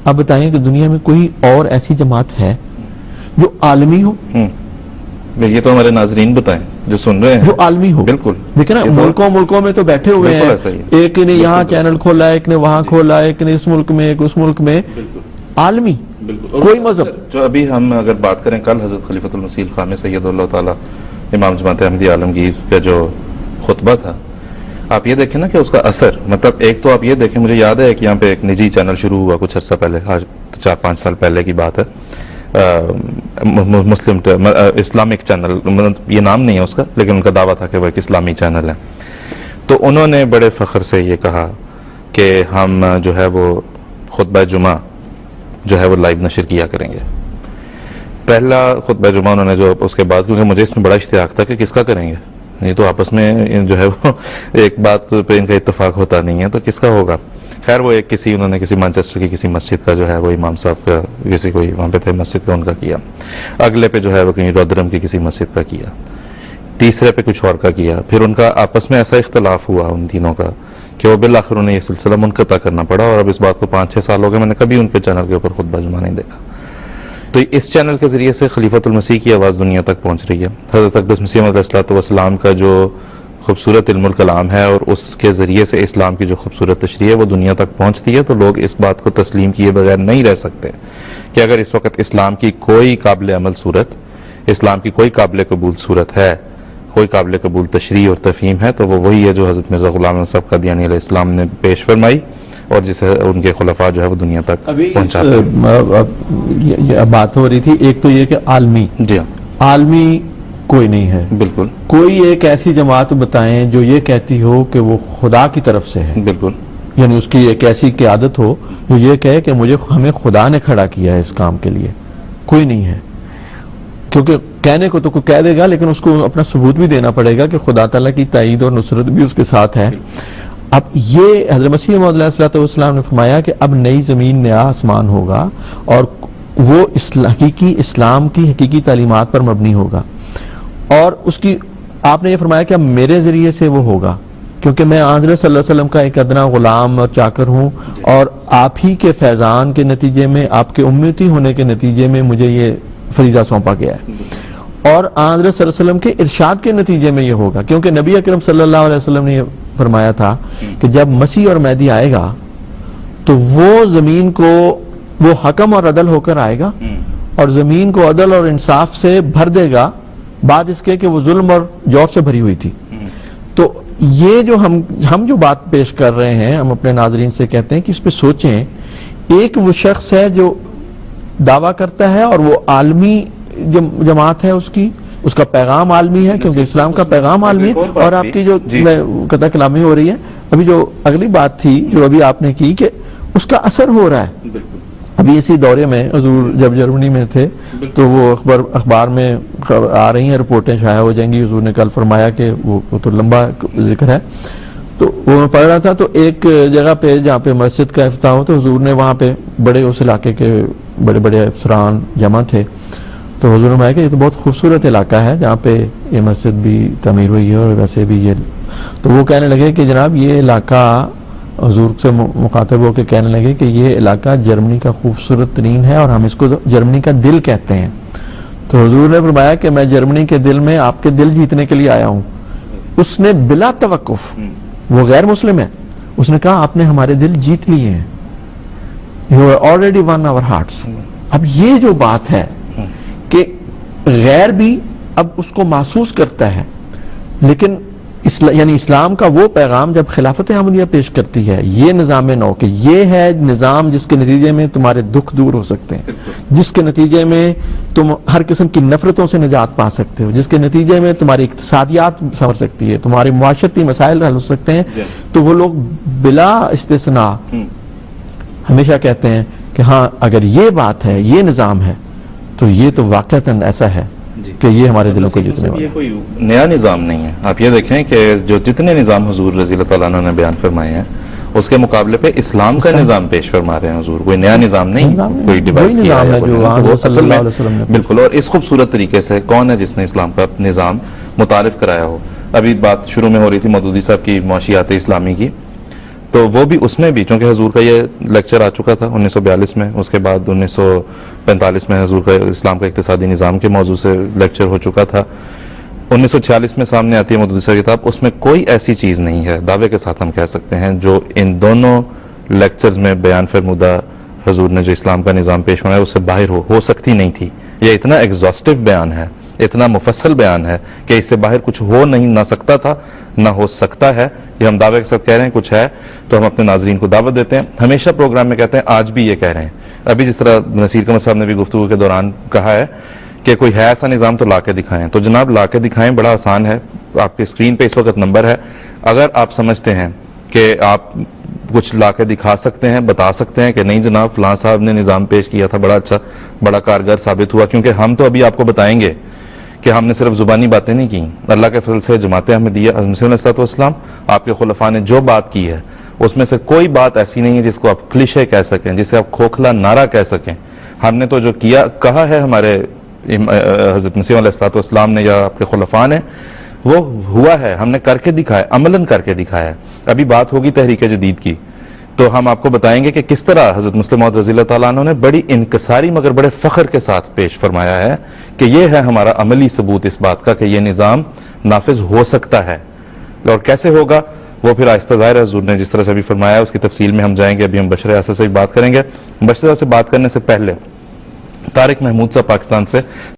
آپ بتائیں کہ دنیا میں کوئی اور ایسی جماعت ہے جو عالمی ہو؟ یہ تو ہمارے ناظرین بتائیں جو سن رہے ہیں، جو عالمی ہو. بالکل دیکھیں نا، ملکوں میں تو بیٹھے ہوئے ہیں، ایک نے یہاں چینل کھولا، ایک نے وہاں کھولا، ایک نے اس ملک میں، ایک اس ملک میں. عالمی کوئی مذہب. جو ابھی ہم اگر بات کریں، کل حضرت خلیفۃ المسیح الخامس سید اللہ تعالی امام جماعت احمدیہ عالمگیر کا جو خطبہ تھا، آپ یہ دیکھیں نا کہ اس کا اثر، مطلب ایک تو آپ یہ دیکھیں، مجھے یاد ہے کہ یہاں پہ ایک نجی چینل شروع ہوا کچھ عرصہ پہلے، آج 4-5 سال پہلے کی بات ہے، مسلم اسلامک چینل، یہ نام نہیں ہے اس کا، لیکن ان کا دعویٰ تھا کہ وہ ایک اسلامی چینل ہے. تو انہوں نے بڑے فخر سے یہ کہا کہ ہم جو ہے وہ خطبہ جمعہ جو ہے وہ لائیو نشر کیا کریں گے. پہلا خطبہ جمعہ انہوں نے جو اس کے بعد، کیونکہ مجھے اس میں بڑا اشتیاق تھا کہ کس کا کریں گے، یہ تو آپس میں جو ہے وہ ایک بات پہ ان کا اتفاق ہوتا نہیں ہے، تو کس کا ہوگا. خیر وہ ایک انہوں نے کسی مانچسٹر کی کسی مسجد کا جو ہے وہ امام صاحب کا، کسی کوئی وہاں پہ تھے مسجد کا، ان کا کیا. اگلے پہ جو ہے وہ کہیں رودرم کی کسی مسجد کا کیا. تیسرے پہ کچھ اور کا کیا. پھر ان کا آپس میں ایسا اختلاف ہوا ان تینوں کا کہ وہ بالآخر انہیں یہ سلسلہ منقطع کرنا پڑا، اور اب اس بات کو 5-6 سال ہو گئے، میں نے کبھی ان کے چینل کے اوپر خطبہ جمعہ نہیں دیکھا. تو اس چینل کے ذریعے سے خلیفۃ المسیح کی آواز دنیا تک پہنچ رہی ہے. حضرت اقدس مسیح علیہ الصلوۃ والسلام کا جو خوبصورت علم الکلام ہے، اور اس کے ذریعے سے اسلام کی جو خوبصورت تشریح ہے وہ دنیا تک پہنچتی ہے. تو لوگ اس بات کو تسلیم کیے بغیر نہیں رہ سکتے کہ اگر اس وقت اسلام کی کوئی قابل عمل صورت، اسلام کی کوئی قابل قبول صورت ہے، کوئی قابل قبول تشریح اور تفہیم ہے، تو وہ وہی ہے جو حضرت مرزا غلام احمد صاحب قادیانی علیہ السلام نے پیش فرمائی، اور جسے ان کے خلفاء جو ہے وہ دنیا تک پہنچاتے ہیں. بات ہو رہی تھی ایک تو یہ کہ عالمی، جی ہاں، عالمی کوئی نہیں ہے. بالکل. کوئی ایک ایسی جماعت بتائیں جو یہ کہتی ہو کہ وہ خدا کی طرف سے ہے، بالکل، یعنی اس کی ایک ایسی قیادت ہو جو یہ کہے کہ ہمیں خدا نے کھڑا کیا ہے اس کام کے لیے. کوئی نہیں ہے، کیونکہ کہنے کو تو کوئی کہہ دے گا، لیکن اس کو اپنا ثبوت بھی دینا پڑے گا کہ خدا تعالیٰ کی تائید اور نصرت بھی اس کے ساتھ ہے. اب یہ حضرت مسیح موعود علیہ السلام نے فرمایا کہ اب نئی زمین نیا آسمان ہوگا، اور وہ حقیقی اسلام کی حقیقی تعلیمات پر مبنی ہوگا. اور اس کی آپ نے یہ فرمایا کہ اب میرے ذریعے سے وہ ہوگا، کیونکہ میں حضرت صلی اللہ علیہ وسلم کا ایک ادنا غلام اور چاکر ہوں، اور آپ ہی کے فیضان کے نتیجے میں، آپ کے امتی ہونے کے نتیجے میں مجھے یہ فریضہ سونپا گیا ہے، اور حضرت صلی اللہ علیہ وسلم کے ارشاد کے نتیجے میں یہ ہوگا. کیونکہ نبی اکرم صلی اللہ علیہ وسلم نے یہ فرمایا تھا کہ جب مسیح اور مہدی آئے گا تو وہ زمین کو وہ حکم اور عدل ہو کر آئے گا، اور زمین کو عدل اور انصاف سے بھر دے گا، بعد اس کے کہ وہ ظلم اور جور سے بھری ہوئی تھی. تو یہ جو ہم جو بات پیش کر رہے ہیں، ہم اپنے ناظرین سے کہتے ہیں کہ اس پہ سوچیں. ایک وہ شخص ہے جو دعویٰ کرتا ہے، اور وہ عالمی جماعت ہے، اس کا پیغام عالمی ہے، کیونکہ اسلام کا پیغام عالمی ہے. اور آپ کی جو قطع کلامی ہو رہی ہے، ابھی جو اگلی بات تھی جو ابھی آپ نے کی، کہ اس کا اثر ہو رہا ہے. ابھی اسی دورے میں حضور جب جرمنی میں تھے تو وہ اخبار میں آ رہی ہیں رپورٹیں، شائع ہو جائیں گی. حضور نے کل فرمایا کہ وہ تو لمبا ذکر ہے، تو وہ میں پڑھ رہا تھا، تو ایک جگہ پہ جہاں پہ مسجد کا افتتاح ہو، تو حضور نے وہاں پہ بڑے اس علاقے کے بڑے بڑے افسران جمع تھے. تو حضور نے فرمایا کہ یہ تو بہت خوبصورت علاقہ ہے جہاں پہ یہ مسجد بھی تعمیر ہوئی ہے، اور ویسے بھی یہ. تو وہ کہنے لگے کہ جناب یہ علاقہ، حضور سے مخاطب ہو کے کہنے لگے کہ یہ علاقہ جرمنی کا خوبصورت ترین ہے، اور ہم اس کو جرمنی کا دل کہتے ہیں. تو حضور نے فرمایا کہ میں جرمنی کے دل میں آپ کے دل جیتنے کے لیے آیا ہوں. اس نے بلا توقف، وہ غیر مسلم ہے، اس نے کہا آپ نے ہمارے دل جیت لیے ہیں. You are already won our hearts. اب یہ جو بات ہے کہ غیر بھی اب اس کو محسوس کرتا ہے، لیکن یعنی اسلام کا وہ پیغام جب خلافت احمدیہ پیش کرتی ہے، یہ نظام نو کہ یہ ہے نظام جس کے نتیجے میں تمہارے دکھ دور ہو سکتے ہیں، جس کے نتیجے میں تم ہر قسم کی نفرتوں سے نجات پا سکتے ہو، جس کے نتیجے میں تمہاری اقتصادیات سنور سکتی ہے، تمہارے معاشرتی مسائل حل ہو سکتے ہیں. تو وہ لوگ بلا استثناء ہمیشہ کہتے ہیں کہ ہاں اگر یہ بات ہے، یہ نظام ہے، تو یہ تو واقعتاً ایسا ہے کہ یہ ہمارے دلوں کو جتنے والا. یہ کوئی نیا نظام نہیں ہے. آپ یہ دیکھیں کہ جو جتنے نظام حضور رضی اللہ تعالیٰ عنہ نے بیان فرمائے ہیں، اس کے مقابلے پہ اسلام کا نظام پیش فرما رہے ہیں حضور. کوئی نیا نظام نہیں، کوئی ڈیوائس کیا ہے اصل میں. بالکل. اور اس خوبصورت طریقے سے کون ہے جس نے اسلام کا نظام متعارف کرایا ہو؟ ابھی بات شروع میں ہو رہی تھی مودودی صاحب کی معاشیات اسلامی کی، تو وہ بھی اس میں بھی چونکہ حضور کا یہ لیکچر آ چکا تھا 1942 میں، اس کے بعد 1945 میں حضور کا اسلام کا اقتصادی نظام کے موضوع سے لیکچر ہو چکا تھا، 1946 میں سامنے آتی ہے مدرسہ کتاب، اس میں کوئی ایسی چیز نہیں ہے دعوے کے ساتھ ہم کہہ سکتے ہیں جو ان دونوں لیکچرز میں بیان فرمودہ حضور نے جو اسلام کا نظام پیش فرمایا اس سے باہر ہو سکتی نہیں تھی. یہ اتنا ایگزاسٹو بیان ہے، اتنا مفصل بیان ہے کہ اس سے باہر کچھ ہو نہیں نہ سکتا تھا نہ ہو سکتا ہے. یہ ہم دعوے کے ساتھ کہہ رہے ہیں کچھ ہے تو ہم اپنے ناظرین کو دعوت دیتے ہیں. ہمیشہ پروگرام میں کہتے ہیں، آج بھی یہ کہہ رہے ہیں. ابھی جس طرح نصیر قمر صاحب نے بھی گفتگو کے دوران کہا ہے کہ کوئی ہے ایسا نظام تو لا کے دکھائیں، تو جناب لا کے دکھائیں، بڑا آسان ہے. آپ کے اسکرین پہ اس وقت نمبر ہے، اگر آپ سمجھتے ہیں کہ آپ کچھ لا کے دکھا سکتے ہیں، بتا سکتے ہیں کہ نہیں جناب فلاں صاحب نے نظام پیش کیا تھا، بڑا اچھا، بڑا کارگر ثابت ہوا. کیونکہ ہم تو ابھی آپ کو بتائیں گے کہ ہم نے صرف زبانی باتیں نہیں کی. اللہ کے فضل سے جماعت احمدیہ مسیح علیہ السلام آپ کے خلفاء نے جو بات کی ہے اس میں سے کوئی بات ایسی نہیں ہے جس کو آپ کلیشے کہہ سکیں، جسے آپ کھوکھلا نعرہ کہہ سکیں. ہم نے تو جو کہا ہے ہمارے حضرت مسیح علیہ السلام نے یا آپ کے خلفاء نے، وہ ہوا ہے، ہم نے کر کے دکھایا، عملاً کر کے دکھایا ہے. ابھی بات ہوگی تحریک جدید کی تو ہم آپ کو بتائیں گے کہ کس طرح حضرت مسلم موعود رضی اللہ تعالیٰ عنہ نے بڑی انکساری مگر بڑے فخر کے ساتھ پیش فرمایا ہے کہ یہ ہے ہمارا عملی ثبوت اس بات کا کہ یہ نظام نافذ ہو سکتا ہے. اور کیسے ہوگا وہ پھر آہستہ ظاہر حضور نے جس طرح سے ابھی فرمایا ہے اس کی تفصیل میں ہم جائیں گے. ابھی ہم بشر اعصر سے بات کریں گے. بشر اعصر سے بات کرنے سے پہلے طارق محمود صاحب پاکستان سے